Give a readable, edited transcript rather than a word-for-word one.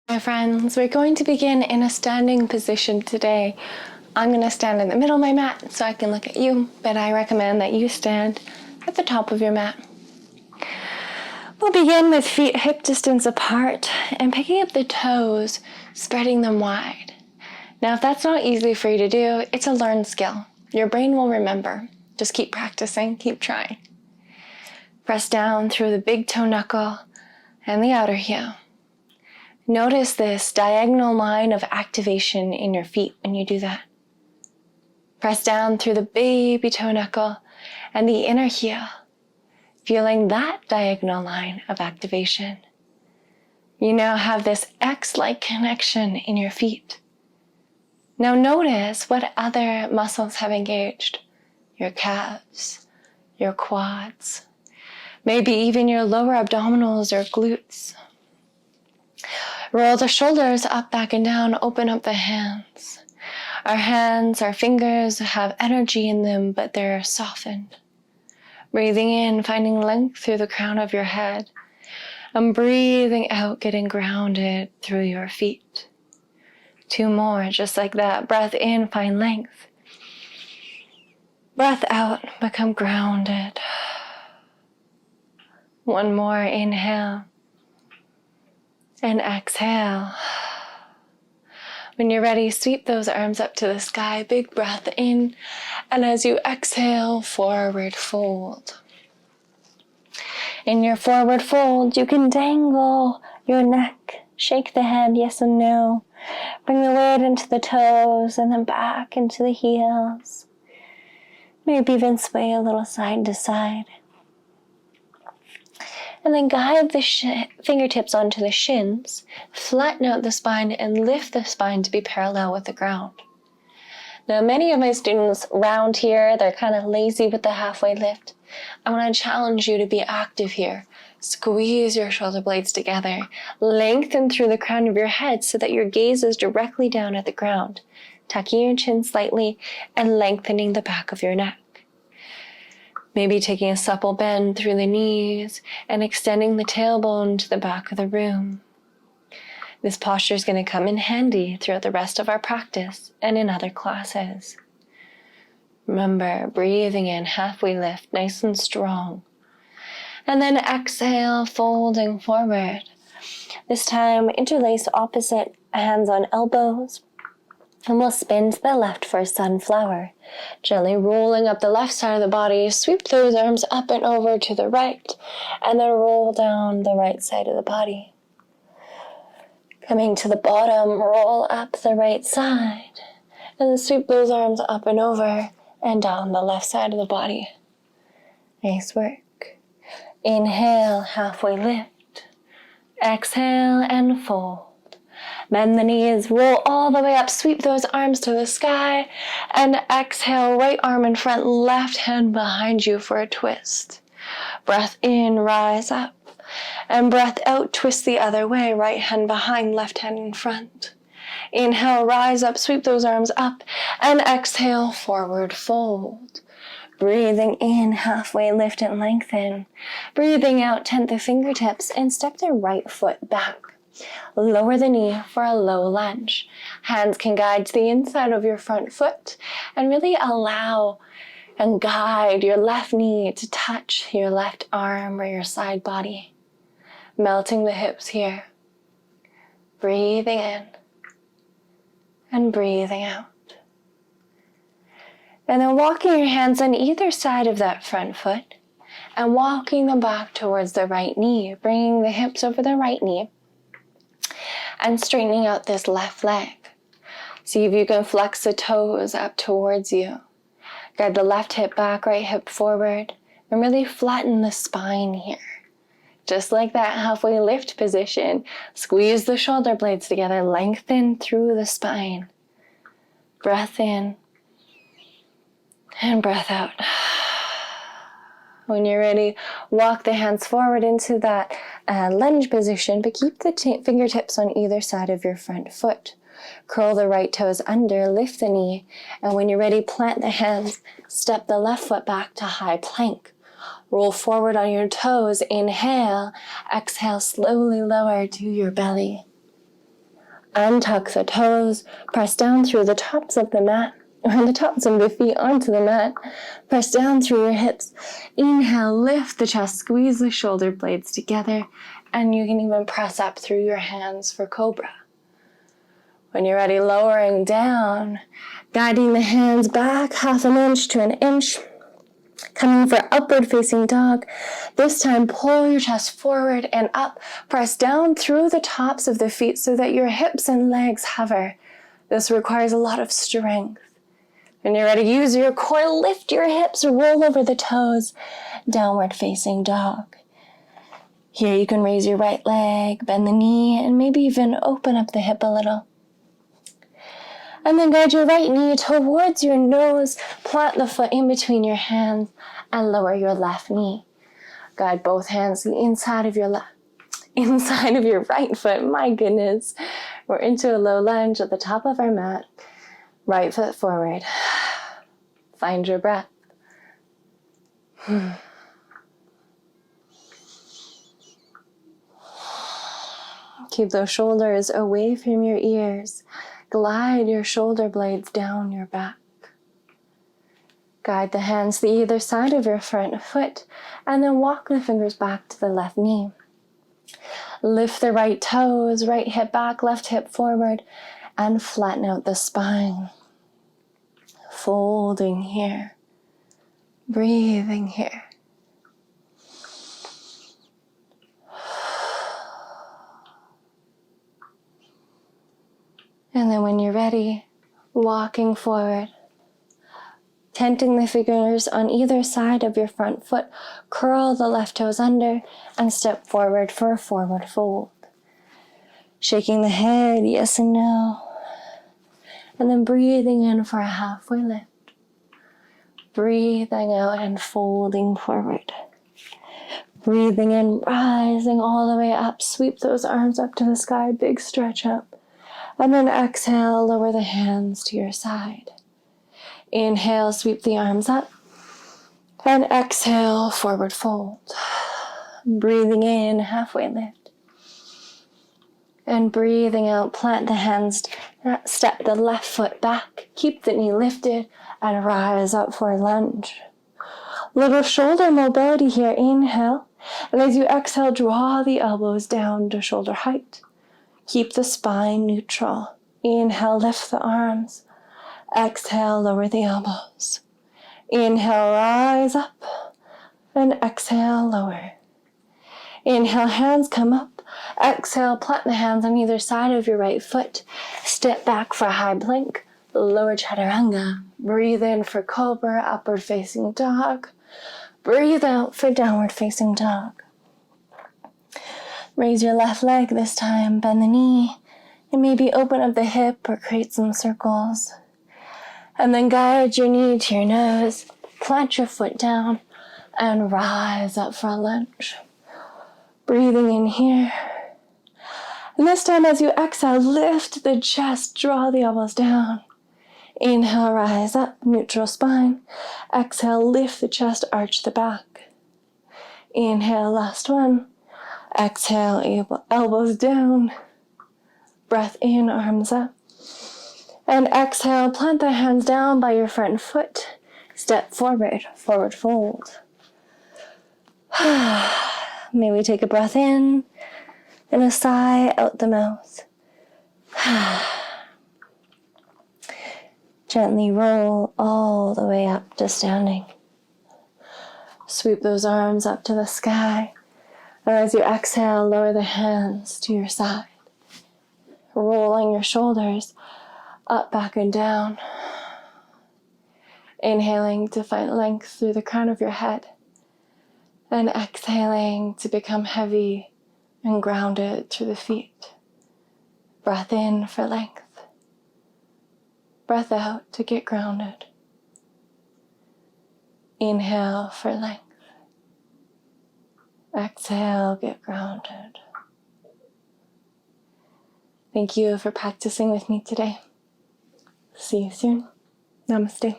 My friends, we're going to begin in a standing position today. I'm going to stand in the middle of my mat so I can look at you, but I recommend that you stand at the top of your mat. We'll begin with feet hip distance apart and picking up the toes, spreading them wide. Now, if that's not easy for you to do, it's a learned skill. Your brain will remember. Just keep practicing, keep trying. Press down through the big toe knuckle and the outer heel. Notice this diagonal line of activation in your feet when you do that. Press down through the baby toe knuckle and the inner heel, feeling that diagonal line of activation. You now have this X-like connection in your feet. Now notice what other muscles have engaged. Your calves, your quads, maybe even your lower abdominals or glutes. Roll the shoulders up, back, and down. Open up the hands. Our hands, our fingers have energy in them, but they're softened. Breathing in, finding length through the crown of your head. And breathing out, getting grounded through your feet. 2 more, just like that. Breath in, find length. Breath out, become grounded. 1 more, inhale. And exhale. When you're ready, sweep those arms up to the sky. Big breath in. And as you exhale, forward fold. In your forward fold, you can dangle your neck. Shake the head, yes and no. Bring the weight into the toes and then back into the heels. Maybe even sway a little side to side. And then guide the fingertips onto the shins, flatten out the spine, and lift the spine to be parallel with the ground. Now, many of my students round here, they're kind of lazy with the halfway lift. I want to challenge you to be active here. Squeeze your shoulder blades together, lengthen through the crown of your head so that your gaze is directly down at the ground, tucking your chin slightly and lengthening the back of your neck. Maybe taking a supple bend through the knees and extending the tailbone to the back of the room. This posture is going to come in handy throughout the rest of our practice and in other classes. Remember, breathing in, halfway lift, nice and strong. And then exhale, folding forward. This time, interlace opposite hands on elbows. And we'll spin to the left for a sunflower. Gently rolling up the left side of the body, sweep those arms up and over to the right, and then roll down the right side of the body. Coming to the bottom, roll up the right side, and then sweep those arms up and over and down the left side of the body. Nice work. Inhale, halfway lift. Exhale and fold. Bend the knees, roll all the way up, sweep those arms to the sky, and exhale, right arm in front, left hand behind you for a twist. Breath in, rise up, and breath out, twist the other way, right hand behind, left hand in front. Inhale, rise up, sweep those arms up, and exhale, forward fold. Breathing in, halfway lift and lengthen. Breathing out, tent the fingertips, and step the right foot back. Lower the knee for a low lunge. Hands can guide to the inside of your front foot and really allow and guide your left knee to touch your left arm or your side body. Melting the hips here. Breathing in and breathing out. And then walking your hands on either side of that front foot and walking them back towards the right knee, bringing the hips over the right knee. And straightening out this left leg. See if you can flex the toes up towards you. Guide the left hip back, right hip forward, and really flatten the spine here. Just like that halfway lift position, squeeze the shoulder blades together, lengthen through the spine. Breath in, and breath out. When you're ready, walk the hands forward into that lunge position, but keep the fingertips on either side of your front foot. Curl the right toes under, lift the knee, and when you're ready, plant the hands, step the left foot back to high plank. Roll forward on your toes, inhale, exhale, slowly lower to your belly. Untuck the toes, press down through the tops of the mat, or the tops of the feet onto the mat. Press down through your hips. Inhale, lift the chest, squeeze the shoulder blades together, and you can even press up through your hands for cobra. When you're ready, lowering down, guiding the hands back 1/2 inch to 1 inch. Coming for upward facing dog. This time, pull your chest forward and up. Press down through the tops of the feet so that your hips and legs hover. This requires a lot of strength. When you're ready, use your core, lift your hips, roll over the toes, downward facing dog. Here you can raise your right leg, bend the knee, and maybe even open up the hip a little. And then guide your right knee towards your nose, plant the foot in between your hands, and lower your left knee. Guide both hands to the inside of your right foot. My goodness. We're into a low lunge at the top of our mat. Right foot forward. Find your breath. Keep those shoulders away from your ears. Glide your shoulder blades down your back. Guide the hands to either side of your front foot, and then walk the fingers back to the left knee. Lift the right toes, right hip back, left hip forward, and flatten out the spine. Folding here. Breathing here. And then when you're ready, walking forward, tenting the fingers on either side of your front foot, curl the left toes under and step forward for a forward fold. Shaking the head, yes and no. And then breathing in for a halfway lift. Breathing out and folding forward. Breathing in, rising all the way up. Sweep those arms up to the sky, big stretch up. And then exhale, lower the hands to your side. Inhale, sweep the arms up. And exhale, forward fold. Breathing in, halfway lift. And breathing out, plant the hands, step the left foot back. Keep the knee lifted and rise up for a lunge. Little shoulder mobility here, inhale. And as you exhale, draw the elbows down to shoulder height. Keep the spine neutral. Inhale, lift the arms. Exhale, lower the elbows. Inhale, rise up. And exhale, lower. Inhale, hands come up. Exhale, plant the hands on either side of your right foot. Step back for high plank. Lower chaturanga. Breathe in for cobra, upward facing dog. Breathe out for downward facing dog. Raise your left leg this time, bend the knee, and maybe open up the hip or create some circles. And then guide your knee to your nose, plant your foot down, and rise up for a lunge. Breathing in here. And this time as you exhale, lift the chest, draw the elbows down. Inhale, rise up, neutral spine. Exhale, lift the chest, arch the back. Inhale, last one. Exhale, elbows down. Breath in, arms up. And exhale, plant the hands down by your front foot. Step forward, forward fold. May we take a breath in and a sigh out the mouth. Gently roll all the way up to standing. Sweep those arms up to the sky. And as you exhale, lower the hands to your side. Rolling your shoulders up, back, and down. Inhaling to find length through the crown of your head. And exhaling to become heavy and grounded through the feet. Breath in for length. Breath out to get grounded. Inhale for length. Exhale, get grounded. Thank you for practicing with me today. See you soon. Namaste.